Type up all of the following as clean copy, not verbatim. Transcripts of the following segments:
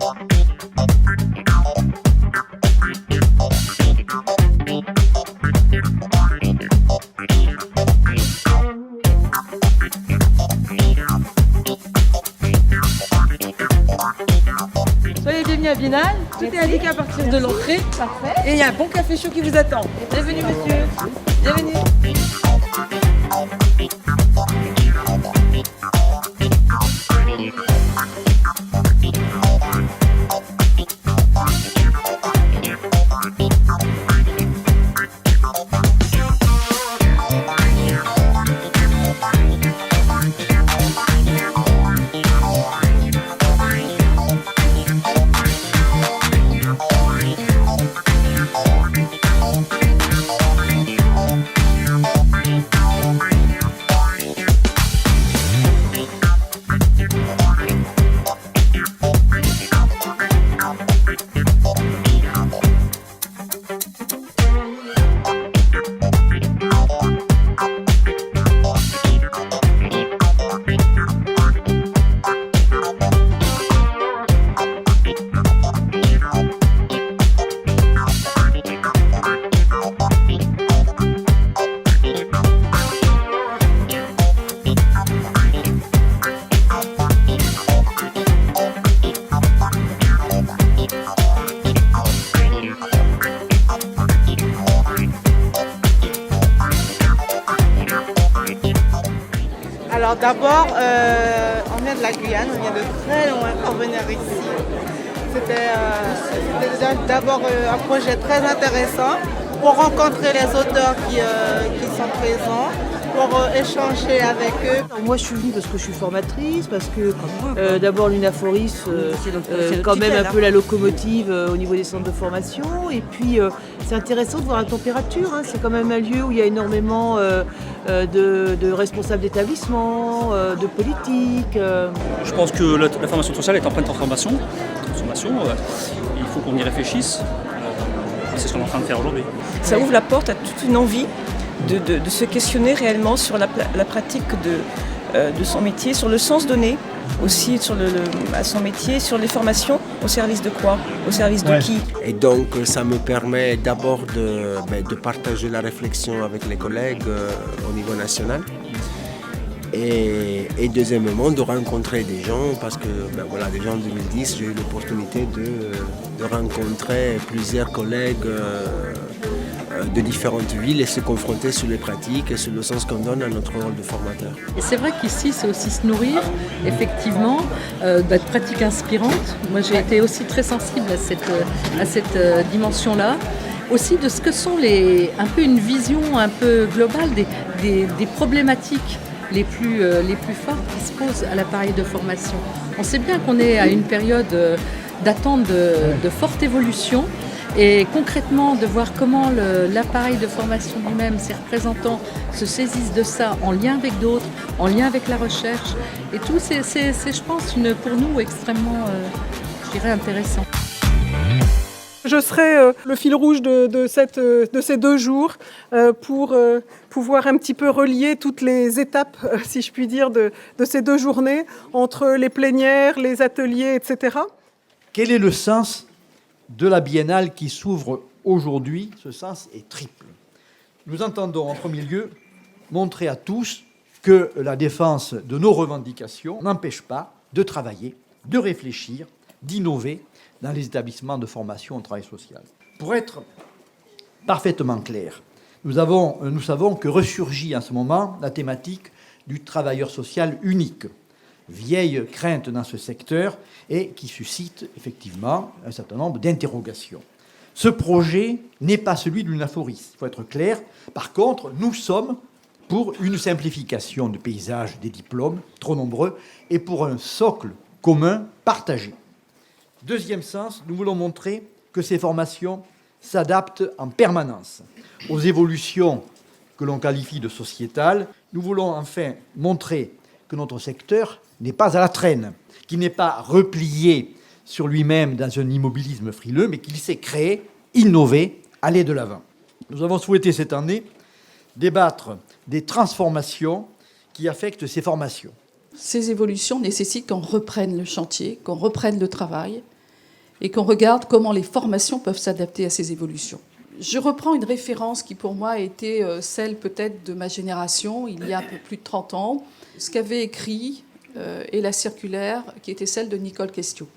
Soyez bienvenus à Biennale, tout est indiqué à partir de l'entrée. Parfait. Et il y a un bon café chaud qui vous attend. Bienvenue monsieur, bienvenue. Alors d'abord, on vient de la Guyane, on vient de très loin pour venir ici. C'était déjà d'abord un projet très intéressant pour rencontrer les auteurs qui sont présents, pour échanger avec eux. Moi je suis venue parce que je suis formatrice, parce que d'abord l'Unaforis c'est quand même un peu la locomotive au niveau des centres de formation, et puis c'est intéressant de voir la température, hein. C'est quand même un lieu où il y a énormément de responsables d'établissement, de politique. Je pense que la formation sociale est en pleine transformation. Il faut qu'on y réfléchisse. C'est ce qu'on est en train de faire aujourd'hui. Ça ouvre la porte à toute une envie de se questionner réellement sur la pratique de son métier, sur le sens donné aussi à son métier, sur les formations, au service de quoi, au service de qui. Et donc ça me permet d'abord de partager la réflexion avec les collègues au niveau national. Et deuxièmement, de rencontrer des gens, parce que déjà en 2010, j'ai eu l'opportunité de rencontrer plusieurs collègues de différentes villes et se confronter sur les pratiques et sur le sens qu'on donne à notre rôle de formateur. Et c'est vrai qu'ici, c'est aussi se nourrir, effectivement, de pratiques inspirantes. Moi, j'ai été aussi très sensible à cette dimension-là. Aussi de ce que sont un peu une vision un peu globale des problématiques les plus fortes qui se posent à l'appareil de formation. On sait bien qu'on est à une période d'attente de forte évolution, et concrètement de voir comment l'appareil de formation lui-même, ses représentants se saisissent de ça en lien avec d'autres, en lien avec la recherche, et tout, c'est je pense, pour nous extrêmement, je dirais, intéressant. Je serai le fil rouge de ces 2 jours pour pouvoir un petit peu relier toutes les étapes, si je puis dire, de ces 2 journées, entre les plénières, les ateliers, etc. Quel est le sens de la biennale qui s'ouvre aujourd'hui? Ce sens est triple. Nous entendons en premier lieu montrer à tous que la défense de nos revendications n'empêche pas de travailler, de réfléchir, d'innover dans les établissements de formation au travail social. Pour être parfaitement clair, nous savons que ressurgit en ce moment la thématique du travailleur social unique, vieille crainte dans ce secteur et qui suscite effectivement un certain nombre d'interrogations. Ce projet n'est pas celui de l'Unaforis, il faut être clair. Par contre, nous sommes pour une simplification du paysage des diplômes, trop nombreux, et pour un socle commun partagé. Deuxième sens, nous voulons montrer que ces formations s'adaptent en permanence aux évolutions que l'on qualifie de sociétales. Nous voulons enfin montrer que notre secteur n'est pas à la traîne, qu'il n'est pas replié sur lui-même dans un immobilisme frileux, mais qu'il sait créer, innover, aller de l'avant. Nous avons souhaité cette année débattre des transformations qui affectent ces formations. Ces évolutions nécessitent qu'on reprenne le chantier, qu'on reprenne le travail, et qu'on regarde comment les formations peuvent s'adapter à ces évolutions. Je reprends une référence qui pour moi a été celle peut-être de ma génération, il y a un peu plus de 30 ans, ce qu'avait écrit et la circulaire qui était celle de Nicole Questiot.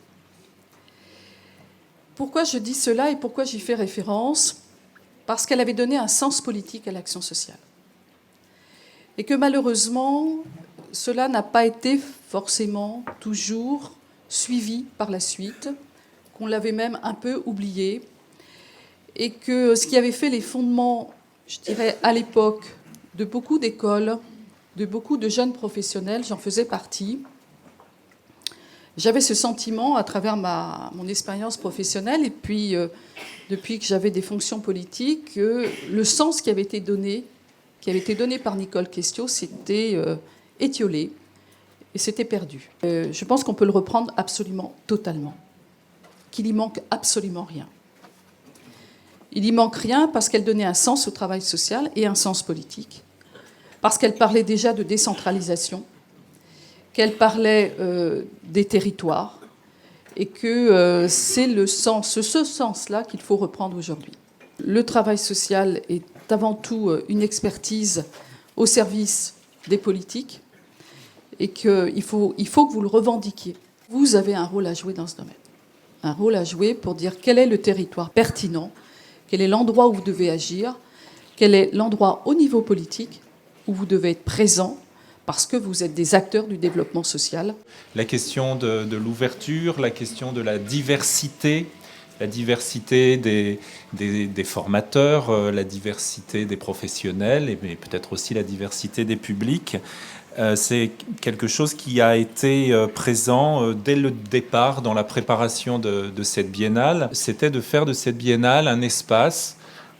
Pourquoi je dis cela et pourquoi j'y fais référence ? Parce qu'elle avait donné un sens politique à l'action sociale. Et que malheureusement, cela n'a pas été forcément toujours suivi par la suite, qu'on l'avait même un peu oublié, et que ce qui avait fait les fondements, je dirais, à l'époque, de beaucoup d'écoles, de beaucoup de jeunes professionnels, j'en faisais partie. J'avais ce sentiment à travers mon expérience professionnelle, et puis depuis que j'avais des fonctions politiques, que le sens qui avait été donné par Nicole Questiot, s'était étiolé et s'était perdu. Je pense qu'on peut le reprendre absolument, totalement, qu'il y manque absolument rien. Il y manque rien parce qu'elle donnait un sens au travail social et un sens politique, parce qu'elle parlait déjà de décentralisation, qu'elle parlait des territoires, et que c'est ce sens-là qu'il faut reprendre aujourd'hui. Le travail social est avant tout une expertise au service des politiques, et qu'il faut que vous le revendiquiez. Vous avez un rôle à jouer dans ce domaine, un rôle à jouer pour dire quel est le territoire pertinent, quel est l'endroit où vous devez agir, quel est l'endroit au niveau politique où vous devez être présent, parce que vous êtes des acteurs du développement social. La question de l'ouverture, la question de la diversité des formateurs, la diversité des professionnels, mais peut-être aussi la diversité des publics. C'est quelque chose qui a été présent dès le départ dans la préparation de cette biennale. C'était de faire de cette biennale un espace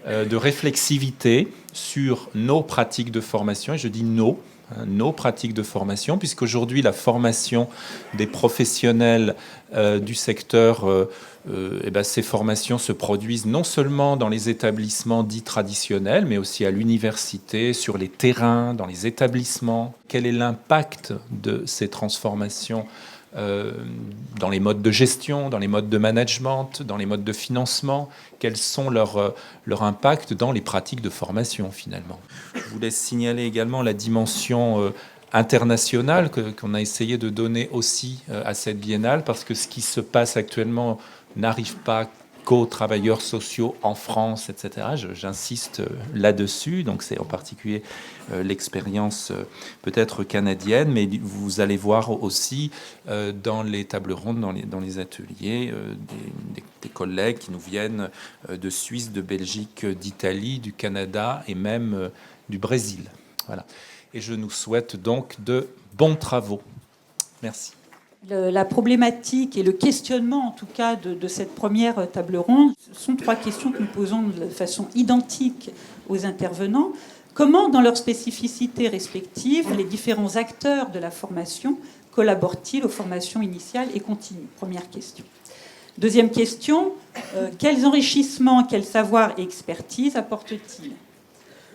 de réflexivité sur nos pratiques de formation, et je dis nos pratiques de formation, puisqu'aujourd'hui la formation des professionnels du secteur, ces formations se produisent non seulement dans les établissements dits traditionnels, mais aussi à l'université, sur les terrains, dans les établissements. Quel est l'impact de ces transformations dans les modes de gestion, dans les modes de management, dans les modes de financement? Quels sont leur impact dans les pratiques de formation, finalement? Je voulais signaler également la dimension internationale qu'on a essayé de donner aussi à cette biennale, parce que ce qui se passe actuellement n'arrive pas qu'aux travailleurs sociaux en France, etc. J'insiste là-dessus. Donc c'est en particulier l'expérience peut-être canadienne, mais vous allez voir aussi dans les tables rondes, dans les ateliers, des collègues qui nous viennent de Suisse, de Belgique, d'Italie, du Canada et même du Brésil. Voilà. Et je nous souhaite donc de bons travaux. Merci. La problématique et le questionnement, en tout cas, de cette première table ronde, ce sont trois questions que nous posons de façon identique aux intervenants. Comment, dans leurs spécificités respectives, les différents acteurs de la formation collaborent-ils aux formations initiales et continues? Première question. Deuxième question, quels enrichissements, quels savoirs et expertise apportent-ils?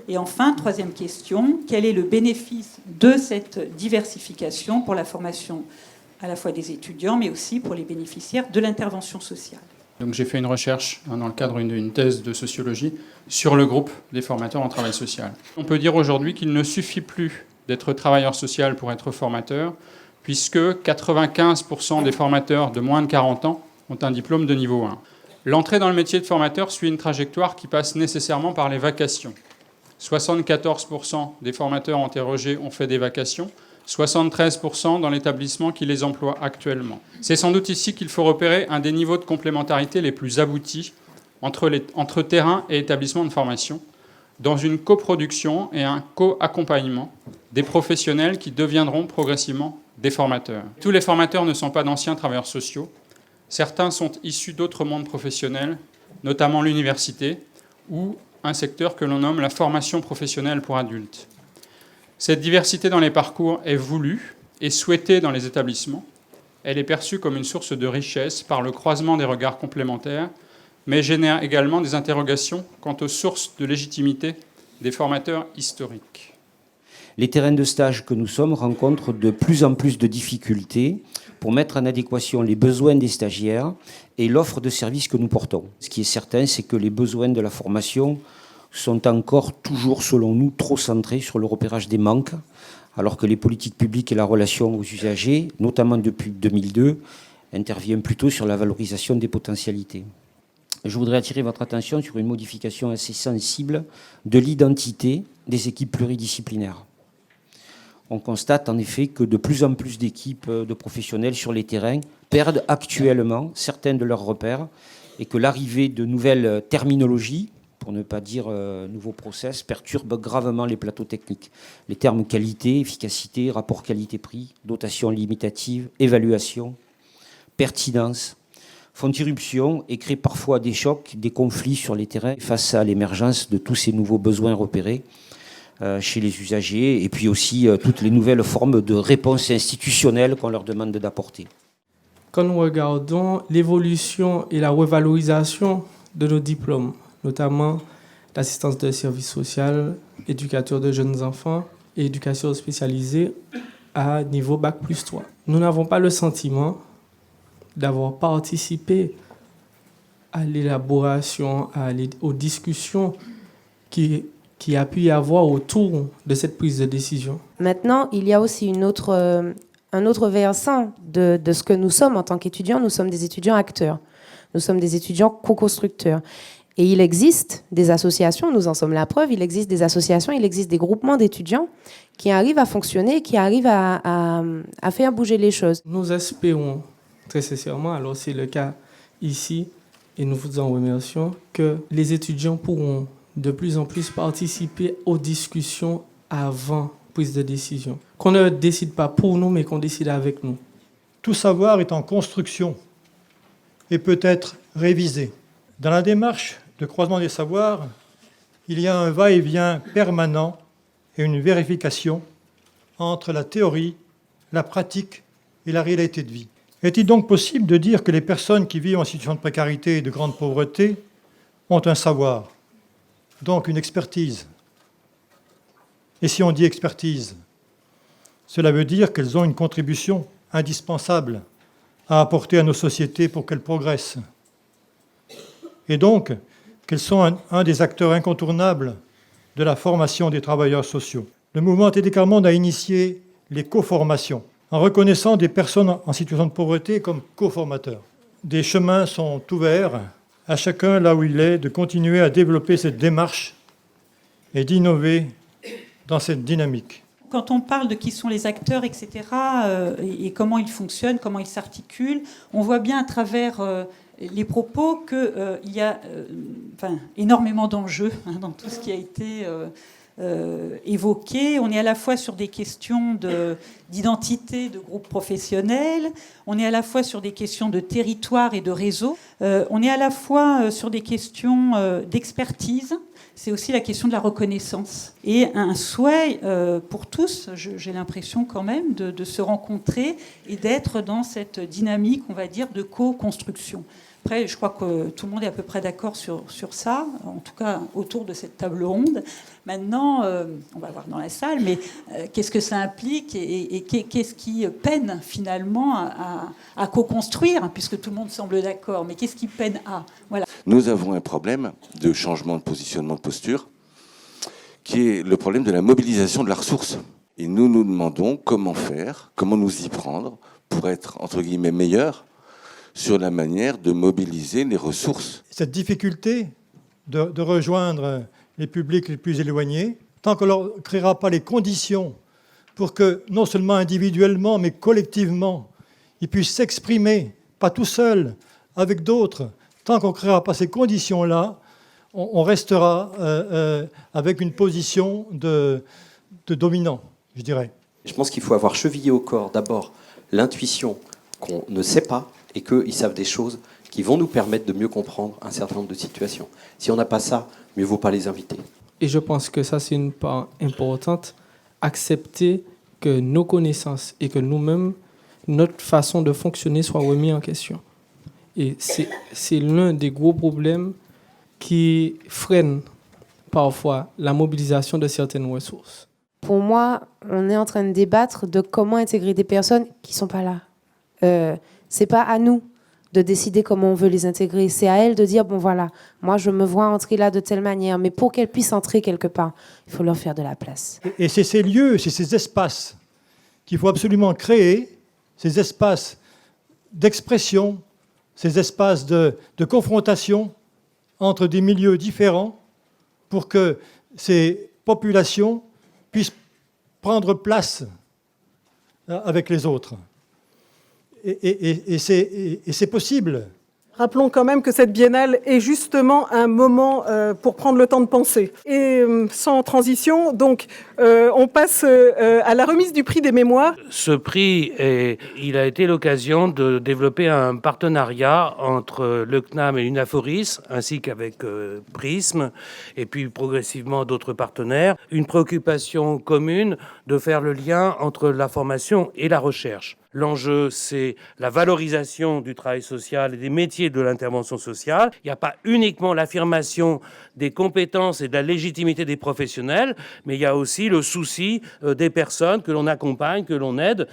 Et enfin, troisième question, quel est le bénéfice de cette diversification pour la formation à la fois des étudiants, mais aussi pour les bénéficiaires de l'intervention sociale? Donc j'ai fait une recherche dans le cadre d'une thèse de sociologie sur le groupe des formateurs en travail social. On peut dire aujourd'hui qu'il ne suffit plus d'être travailleur social pour être formateur, puisque 95% des formateurs de moins de 40 ans ont un diplôme de niveau 1. L'entrée dans le métier de formateur suit une trajectoire qui passe nécessairement par les vacations. 74% des formateurs interrogés ont fait des vacations, 73% dans l'établissement qui les emploie actuellement. C'est sans doute ici qu'il faut repérer un des niveaux de complémentarité les plus aboutis entre terrain et établissement de formation, dans une coproduction et un co-accompagnement des professionnels qui deviendront progressivement des formateurs. Tous les formateurs ne sont pas d'anciens travailleurs sociaux. Certains sont issus d'autres mondes professionnels, notamment l'université ou un secteur que l'on nomme la formation professionnelle pour adultes. Cette diversité dans les parcours est voulue et souhaitée dans les établissements. Elle est perçue comme une source de richesse par le croisement des regards complémentaires, mais génère également des interrogations quant aux sources de légitimité des formateurs historiques. Les terrains de stage que nous sommes rencontrent de plus en plus de difficultés pour mettre en adéquation les besoins des stagiaires et l'offre de services que nous portons. Ce qui est certain, c'est que les besoins de la formation sont encore toujours, selon nous, trop centrés sur le repérage des manques, alors que les politiques publiques et la relation aux usagers, notamment depuis 2002, interviennent plutôt sur la valorisation des potentialités. Je voudrais attirer votre attention sur une modification assez sensible de l'identité des équipes pluridisciplinaires. On constate en effet que de plus en plus d'équipes de professionnels sur les terrains perdent actuellement certains de leurs repères et que l'arrivée de nouvelles terminologies, pour ne pas dire nouveaux process, perturbe gravement les plateaux techniques. Les termes qualité, efficacité, rapport qualité-prix, dotation limitative, évaluation, pertinence, font irruption et créent parfois des chocs, des conflits sur les terrains face à l'émergence de tous ces nouveaux besoins repérés chez les usagers et puis aussi toutes les nouvelles formes de réponses institutionnelles qu'on leur demande d'apporter. Quand nous regardons l'évolution et la revalorisation de nos diplômes, notamment l'assistance de service social, éducateur de jeunes enfants et éducation spécialisée à niveau Bac+3, nous n'avons pas le sentiment d'avoir participé à l'élaboration, aux discussions qui a pu y avoir autour de cette prise de décision. Maintenant, il y a aussi un autre versant de ce que nous sommes en tant qu'étudiants. Nous sommes des étudiants acteurs. Nous sommes des étudiants co-constructeurs. Et il existe des associations, nous en sommes la preuve, il existe des associations, il existe des groupements d'étudiants qui arrivent à fonctionner, qui arrivent à faire bouger les choses. Nous espérons très sincèrement, alors c'est le cas ici, et nous vous en remercions, que les étudiants pourront de plus en plus participer aux discussions avant prise de décision. Qu'on ne décide pas pour nous, mais qu'on décide avec nous. Tout savoir est en construction et peut être révisé. Dans la démarche de croisement des savoirs, il y a un va-et-vient permanent et une vérification entre la théorie, la pratique et la réalité de vie. Est-il donc possible de dire que les personnes qui vivent en situation de précarité et de grande pauvreté ont un savoir, donc une expertise? Et si on dit expertise, cela veut dire qu'elles ont une contribution indispensable à apporter à nos sociétés pour qu'elles progressent. Et donc qu'elles sont un des acteurs incontournables de la formation des travailleurs sociaux. Le mouvement TDK Monde a initié les co-formations, en reconnaissant des personnes en situation de pauvreté comme co-formateurs. Des chemins sont ouverts à chacun là où il est de continuer à développer cette démarche et d'innover dans cette dynamique. Quand on parle de qui sont les acteurs, etc., et comment ils fonctionnent, comment ils s'articulent, on voit bien à travers les propos qu'il y a énormément d'enjeux dans tout ce qui a été évoqué. On est à la fois sur des questions d'identité de groupes professionnels, on est à la fois sur des questions de territoire et de réseau, on est à la fois sur des questions d'expertise. C'est aussi la question de la reconnaissance. Et un souhait pour tous, j'ai l'impression quand même, de se rencontrer et d'être dans cette dynamique, on va dire, de co-construction. Après, je crois que tout le monde est à peu près d'accord sur ça, en tout cas autour de cette table ronde. Maintenant, on va voir dans la salle, mais qu'est-ce que ça implique et qu'est-ce qui peine finalement à co-construire, puisque tout le monde semble d'accord, mais qu'est-ce qui peine à... Voilà. Nous avons un problème de changement de positionnement de posture, qui est le problème de la mobilisation de la ressource. Et nous nous demandons comment faire, comment nous y prendre pour être, entre guillemets, meilleurs sur la manière de mobiliser les ressources. Cette difficulté de rejoindre les publics les plus éloignés, tant qu'on ne leur créera pas les conditions pour que, non seulement individuellement, mais collectivement, ils puissent s'exprimer, pas tout seuls, avec d'autres, tant qu'on ne créera pas ces conditions-là, on restera avec une position de dominant, je dirais. Je pense qu'il faut avoir chevillé au corps d'abord l'intuition qu'on ne sait pas et qu'ils savent des choses qui vont nous permettre de mieux comprendre un certain nombre de situations. Si on n'a pas ça, mieux vaut pas les inviter. Et je pense que ça, c'est une part importante. Accepter que nos connaissances et que nous-mêmes, notre façon de fonctionner soit remis en question. Et c'est l'un des gros problèmes qui freine parfois la mobilisation de certaines ressources. pour moi, on est en train de débattre de comment intégrer des personnes qui ne sont pas là. C'est pas à nous de décider comment on veut les intégrer. C'est à elles de dire, bon voilà, moi je me vois entrer là de telle manière, mais pour qu'elles puissent entrer quelque part, il faut leur faire de la place. Et c'est ces lieux, c'est ces espaces qu'il faut absolument créer, ces espaces d'expression, ces espaces de confrontation entre des milieux différents pour que ces populations puissent prendre place avec les autres. Et c'est possible. Rappelons quand même que cette biennale est justement un moment pour prendre le temps de penser. Et sans transition, donc, on passe à la remise du prix des mémoires. Ce prix, il a été l'occasion de développer un partenariat entre le CNAM et l'UNAFORIS, ainsi qu'avec Prism, et puis progressivement d'autres partenaires. Une préoccupation commune de faire le lien entre la formation et la recherche. L'enjeu, c'est la valorisation du travail social et des métiers de l'intervention sociale. Il n'y a pas uniquement l'affirmation des compétences et de la légitimité des professionnels, mais il y a aussi le souci des personnes que l'on accompagne, que l'on aide.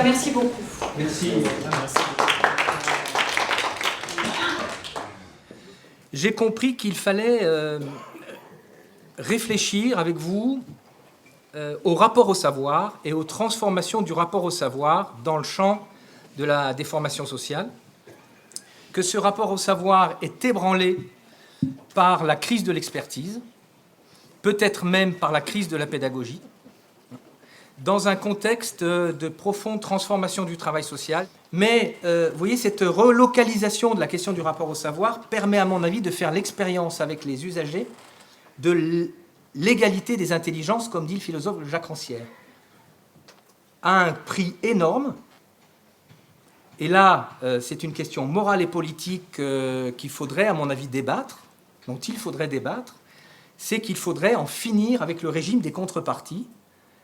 Merci beaucoup. Merci. J'ai compris qu'il fallait réfléchir avec vous au rapport au savoir et aux transformations du rapport au savoir dans le champ de la déformation sociale, que ce rapport au savoir est ébranlé par la crise de l'expertise, peut-être même par la crise de la pédagogie, dans un contexte de profonde transformation du travail social. Mais vous voyez, cette relocalisation de la question du rapport au savoir permet, à mon avis, de faire l'expérience avec les usagers de l'égalité des intelligences, comme dit le philosophe Jacques Rancière, à un prix énorme. Et là, c'est une question morale et politique qu'il faudrait, à mon avis, débattre, dont il faudrait débattre, c'est qu'il faudrait en finir avec le régime des contreparties.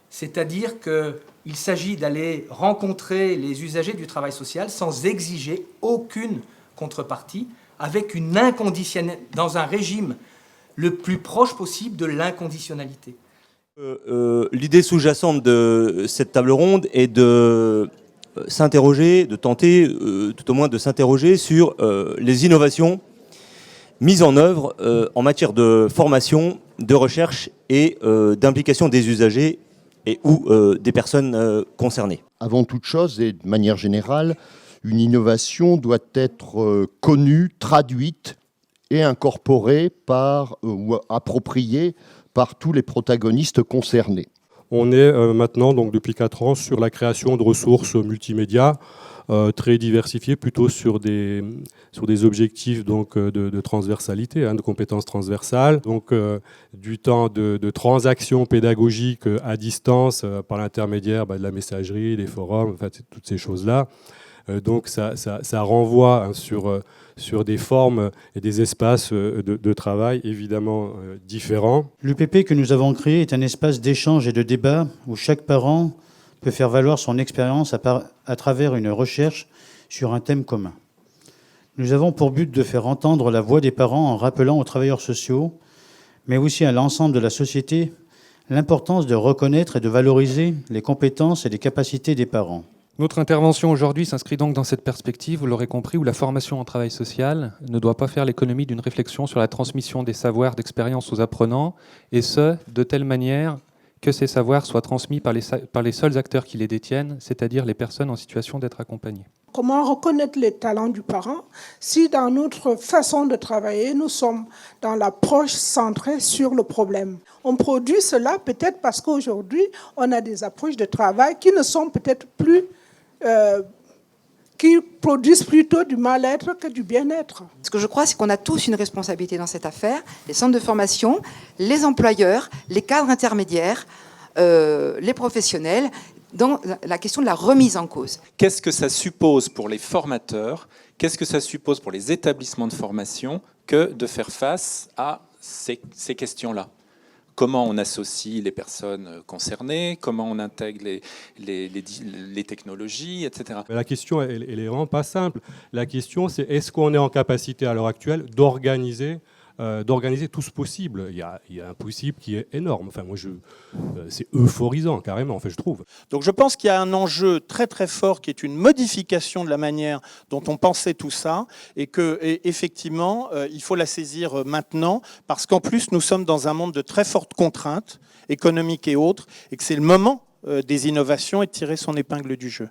C'est-à-dire qu'il s'agit d'aller rencontrer les usagers du travail social sans exiger aucune contrepartie, avec une inconditionnalité, dans un régime le plus proche possible de l'inconditionnalité. L'idée sous-jacente de cette table ronde est de s'interroger, de tenter tout au moins de s'interroger sur les innovations mises en œuvre en matière de formation, de recherche et d'implication des usagers et ou des personnes concernées. Avant toute chose, et de manière générale, une innovation doit être connue, traduite et incorporée par, ou appropriée par tous les protagonistes concernés. On est maintenant, donc depuis 4 ans, sur la création de ressources multimédia très diversifiées, plutôt sur des objectifs donc, de transversalité, de compétences transversales. Donc du temps de transactions pédagogiques à distance par l'intermédiaire de la messagerie, des forums, enfin, toutes ces choses-là. Donc ça renvoie sur des formes et des espaces de travail évidemment différents. L'UPP que nous avons créé est un espace d'échange et de débat où chaque parent peut faire valoir son expérience à travers une recherche sur un thème commun. Nous avons pour but de faire entendre la voix des parents en rappelant aux travailleurs sociaux, mais aussi à l'ensemble de la société, l'importance de reconnaître et de valoriser les compétences et les capacités des parents. Notre intervention aujourd'hui s'inscrit donc dans cette perspective, vous l'aurez compris, où la formation en travail social ne doit pas faire l'économie d'une réflexion sur la transmission des savoirs d'expérience aux apprenants, et ce, de telle manière que ces savoirs soient transmis par les seuls acteurs qui les détiennent, c'est-à-dire les personnes en situation d'être accompagnées. Comment reconnaître les talents du parent si dans notre façon de travailler, nous sommes dans l'approche centrée sur le problème. On produit cela peut-être parce qu'aujourd'hui, on a des approches de travail qui ne sont peut-être plus... qui produisent plutôt du mal-être que du bien-être. Ce que je crois, c'est qu'on a tous une responsabilité dans cette affaire, les centres de formation, les employeurs, les cadres intermédiaires, les professionnels, dans la question de la remise en cause. Qu'est-ce que ça suppose pour les formateurs, qu'est-ce que ça suppose pour les établissements de formation que de faire face à ces questions-là ? Comment on associe les personnes concernées, comment on intègre les technologies, etc. La question, elle est vraiment pas simple. La question, c'est est-ce qu'on est en capacité à l'heure actuelle d'organiser tout ce possible. Il y a un possible qui est énorme. Enfin, moi, c'est euphorisant, carrément, je trouve. Donc je pense qu'il y a un enjeu très très fort qui est une modification de la manière dont on pensait tout ça et qu'effectivement, il faut la saisir maintenant parce qu'en plus, nous sommes dans un monde de très fortes contraintes économiques et autres et que c'est le moment des innovations et de tirer son épingle du jeu.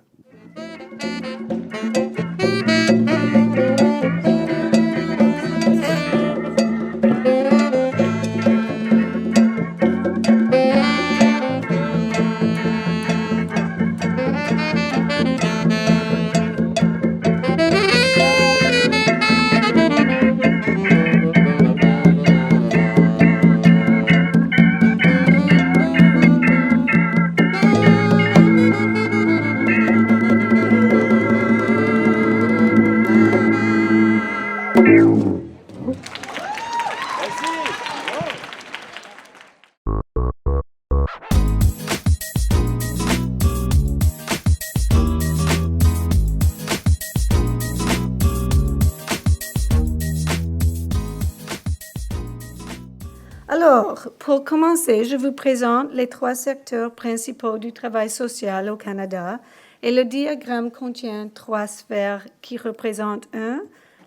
Alors, pour commencer, je vous présente les 3 secteurs principaux du travail social au Canada et le diagramme contient 3 sphères qui représentent 1.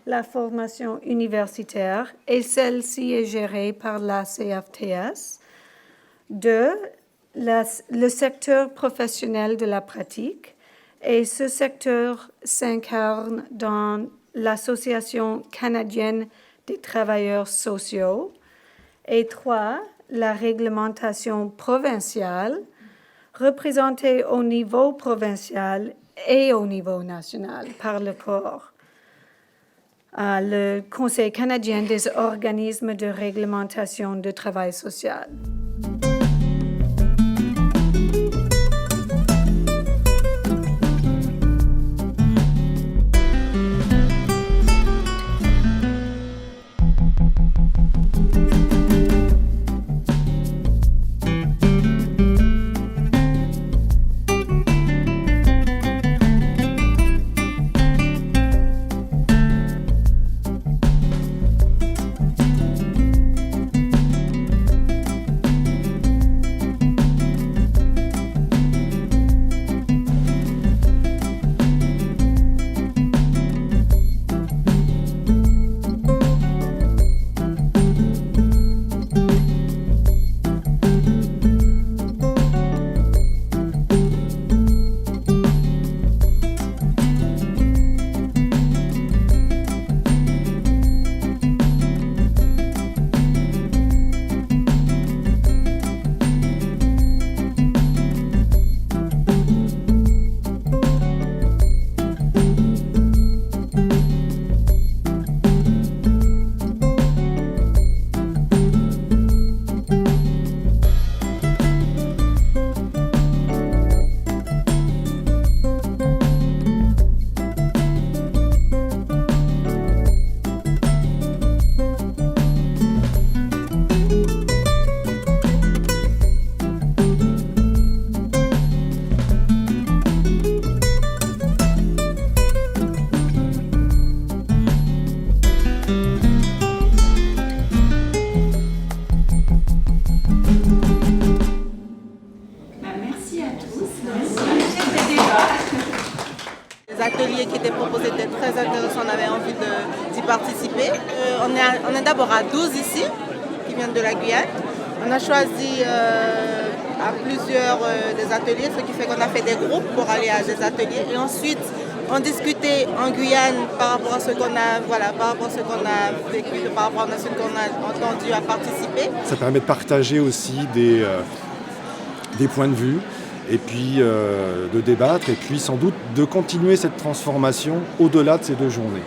La formation universitaire et celle-ci est gérée par la CFTS. 2. Le secteur professionnel de la pratique et ce secteur s'incarne dans l'Association canadienne des travailleurs sociaux. Et 3, la réglementation provinciale, représentée au niveau provincial et au niveau national par le corps. Le Conseil canadien des organismes de réglementation de travail social. intéressant, on avait envie d'y participer. On est d'abord à 12 ici, qui viennent de la Guyane. On a choisi à plusieurs des ateliers, ce qui fait qu'on a fait des groupes pour aller à des ateliers. Et ensuite, on discutait en Guyane par rapport à ce qu'on a, par rapport à ce qu'on a vécu, par rapport à ce qu'on a entendu à participer. Ça permet de partager aussi des points de vue, et puis de débattre, et puis sans doute de continuer cette transformation au-delà de ces 2 journées.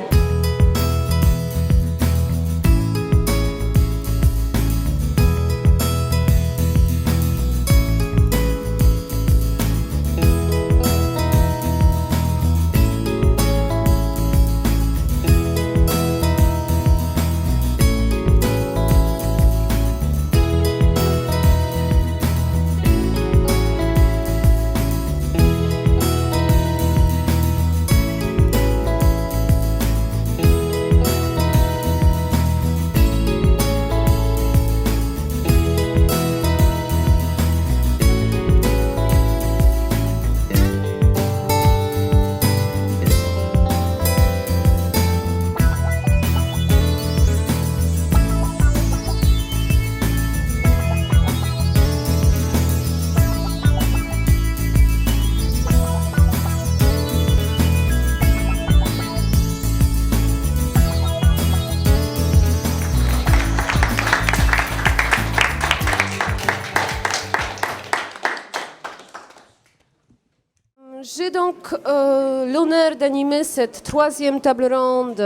J'ai donc l'honneur d'animer cette 3e table ronde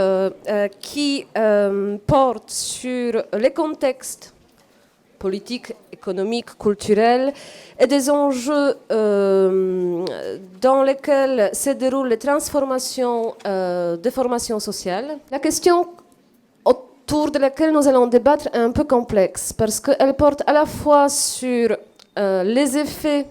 qui porte sur les contextes politiques, économiques, culturels et des enjeux dans lesquels se déroulent les transformations des formations sociales. La question autour de laquelle nous allons débattre est un peu complexe parce qu'elle porte à la fois sur les effets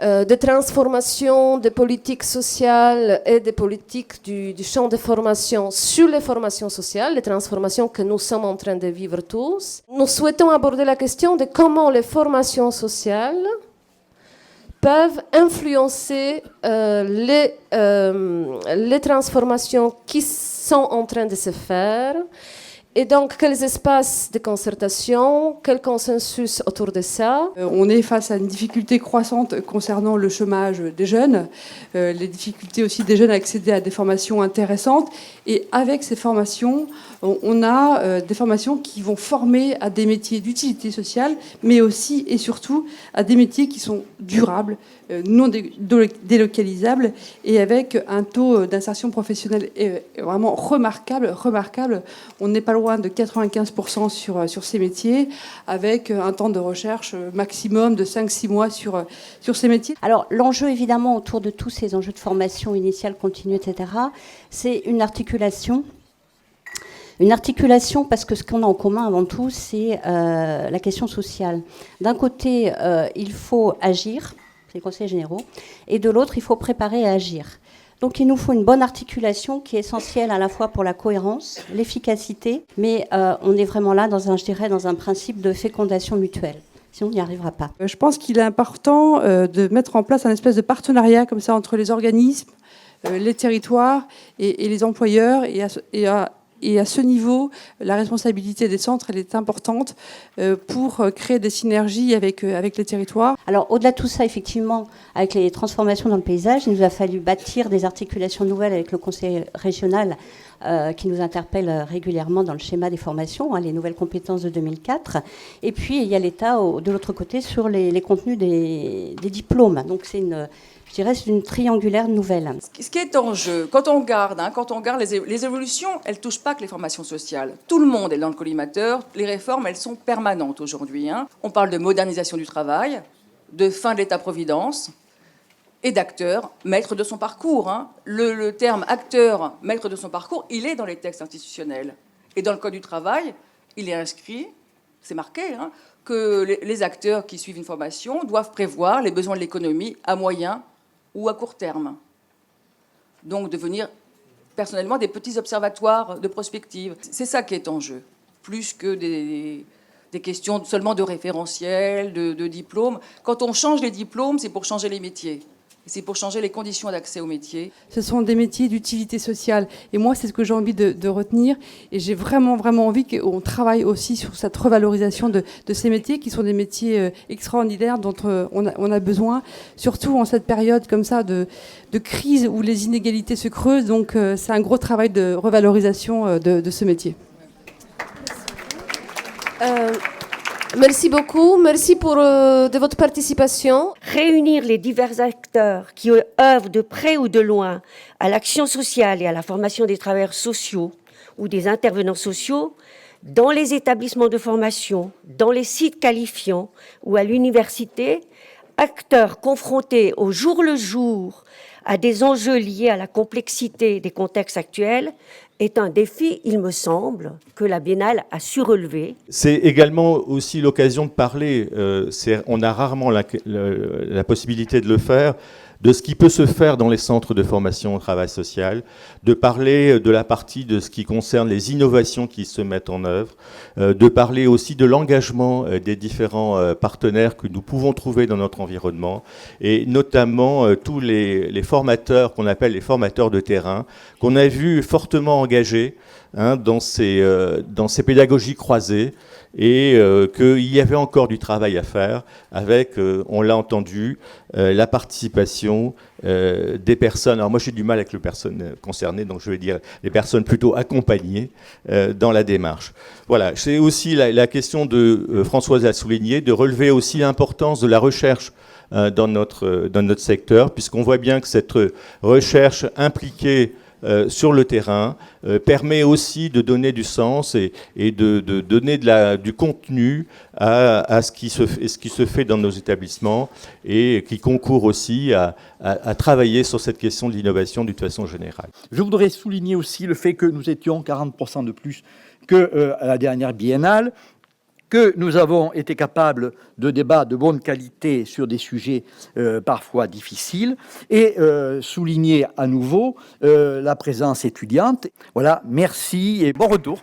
de transformation des politiques sociales et des politiques du champ de formation sur les formations sociales, les transformations que nous sommes en train de vivre tous. Nous souhaitons aborder la question de comment les formations sociales peuvent influencer les transformations qui sont en train de se faire. Et donc, quels espaces de concertation, quel consensus autour de ça? On est face à une difficulté croissante concernant le chômage des jeunes, les difficultés aussi des jeunes à accéder à des formations intéressantes. Et avec ces formations, on a des formations qui vont former à des métiers d'utilité sociale, mais aussi et surtout à des métiers qui sont durables, non délocalisables, et avec un taux d'insertion professionnelle vraiment remarquable. On n'est pas loin de 95% sur ces métiers, avec un temps de recherche maximum de 5-6 mois sur ces métiers. Alors l'enjeu évidemment autour de tous ces enjeux de formation initiale, continue, etc., c'est une articulation. Une articulation parce que ce qu'on a en commun avant tout, c'est la question sociale. D'un côté, il faut agir, c'est les conseils généraux, et de l'autre, il faut préparer à agir. Donc il nous faut une bonne articulation qui est essentielle à la fois pour la cohérence, l'efficacité, mais on est vraiment là dans un principe de fécondation mutuelle. Sinon, on n'y arrivera pas. Je pense qu'il est important de mettre en place un espèce de partenariat comme ça entre les organismes, les territoires et les employeurs, et à ce niveau, la responsabilité des centres elle est importante pour créer des synergies avec les territoires. Alors au-delà de tout ça, effectivement, avec les transformations dans le paysage, il nous a fallu bâtir des articulations nouvelles avec le conseil régional qui nous interpelle régulièrement dans le schéma des formations, les nouvelles compétences de 2004. Et puis il y a l'État de l'autre côté sur les contenus des diplômes. Donc c'est une triangulaire nouvelle. Ce qui est en jeu, quand on regarde les évolutions, elles ne touchent pas que les formations sociales. Tout le monde est dans le collimateur. Les réformes, elles sont permanentes aujourd'hui. On parle de modernisation du travail, de fin de l'État-providence et d'acteur, maître de son parcours. Le terme acteur, maître de son parcours, il est dans les textes institutionnels. Et dans le Code du travail, il est inscrit, c'est marqué, que les acteurs qui suivent une formation doivent prévoir les besoins de l'économie à moyen ou à court terme. Donc devenir personnellement des petits observatoires de prospective. C'est ça qui est en jeu, plus que des questions seulement de référentiel, de diplômes. Quand on change les diplômes, c'est pour changer les métiers. c'est pour changer les conditions d'accès aux métiers. Ce sont des métiers d'utilité sociale. Et moi, c'est ce que j'ai envie de retenir. Et j'ai vraiment, vraiment envie qu'on travaille aussi sur cette revalorisation de ces métiers, qui sont des métiers extraordinaires dont on a besoin, surtout en cette période comme ça de crise où les inégalités se creusent. Donc, c'est un gros travail de revalorisation de ce métier. Merci beaucoup, merci de votre participation. Réunir les divers acteurs qui œuvrent de près ou de loin à l'action sociale et à la formation des travailleurs sociaux ou des intervenants sociaux dans les établissements de formation, dans les sites qualifiants ou à l'université, acteurs confrontés au jour le jour à des enjeux liés à la complexité des contextes actuels, est un défi, il me semble, que la Biennale a su relever. C'est également aussi l'occasion de parler, on a rarement la possibilité de le faire, de ce qui peut se faire dans les centres de formation au travail social, de parler de la partie de ce qui concerne les innovations qui se mettent en œuvre, de parler aussi de l'engagement des différents partenaires que nous pouvons trouver dans notre environnement, et notamment tous les formateurs qu'on appelle les formateurs de terrain, qu'on a vu fortement engagés dans ces pédagogies croisées, et qu'il y avait encore du travail à faire avec, on l'a entendu, la participation des personnes. Alors moi j'ai du mal avec les personnes concernées, donc je vais dire les personnes plutôt accompagnées dans la démarche. Voilà, c'est aussi la question de Françoise l'a souligné, de relever aussi l'importance de la recherche dans notre secteur, puisqu'on voit bien que cette recherche impliquée sur le terrain permet aussi de donner du sens et de donner du contenu à ce qui se fait dans nos établissements, et qui concourt aussi à travailler sur cette question de l'innovation d'une façon générale. Je voudrais souligner aussi le fait que nous étions 40% de plus qu'à la dernière biennale, que nous avons été capables de débats de bonne qualité sur des sujets parfois difficiles, et souligner à nouveau la présence étudiante. Voilà, merci et bon retour.